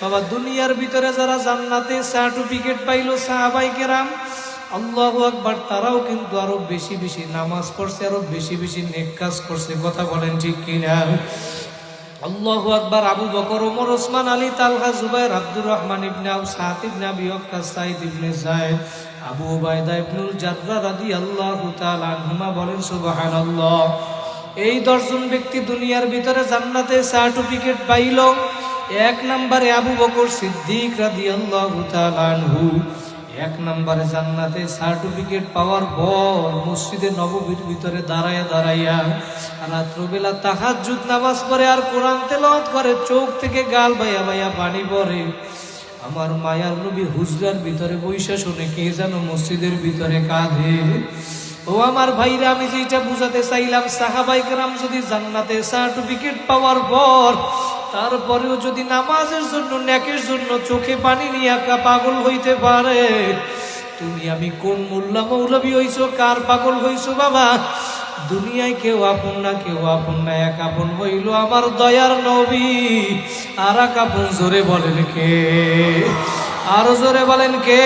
বাবা দুনিয়ার ভিতরে যারা জান্নাতে সার্টিফিকেট পাইলো সাহাবায়ে কেরাম, আল্লাহু আকবার, তারাও কিন্তু আরো বেশি বেশি নামাজ পড়ছে, আরো বেশি বেশি নেক কাজ করছে। কথা বলেন ঠিক কিনা? আল্লাহু আকবার। আবু বকর, ওমর, ওসমান, আলী, তালহা, জুবাইর, আব্দুর রহমান ইবনে আউফ, সাদ ইবনে আবি ওয়াক্কাস, সাঈদ ইবনে যায়েদ, আবু উবাইদা ইবনুল জাররাহ রাদিয়াল্লাহু তাআলা আনহুমা, বলেন সুবহানাল্লাহ। এই 10 জন ব্যক্তি দুনিয়ার ভিতরে জান্নাতে সার্টিফিকেট পাইল। এক নম্বরে আবু বকর সিদ্দিক রাদিয়াল্লাহু তাআলা আনহু। এক নম্বরে জান্নাতে সার্টিফিকেট পাওয়ার পর মসজিদে নববীর ভিতরে দাঁড়াইয়া রাত্রবেলা তাহাজ্জুদ নামাজ পড়ে আর কোরআন তেলাওয়াত করে, চোখ থেকে গাল বাইয়া বাইয়া পানি পড়ে। আমার মায়ার নবী হুজরার ভিতরে বৈশা শুনে কে যেন মসজিদের ভিতরে কাঁদে। ও আমার ভাইরা, আমি যেটা বুঝাতে চাইলাম, সাহাবায়ে কেরাম যদি জান্নাতে সার্টিফিকেট পাওয়ার পর তারপরেও যদি নামাজের জন্য, নেকের জন্য চোখে পানি নিয়ে পাগল হইতে পারে, তুমি আমি কোন মোল্লা মৌলবী হইছো, কার পাগল হইছো বাবা? দুনিয়ায় কেউ আপন না, কেউ আপন না, এক আপন হইল আমার দয়ার নবী। আর এক আপন জোরে বলেন কে? আরো জোরে বলেন কে?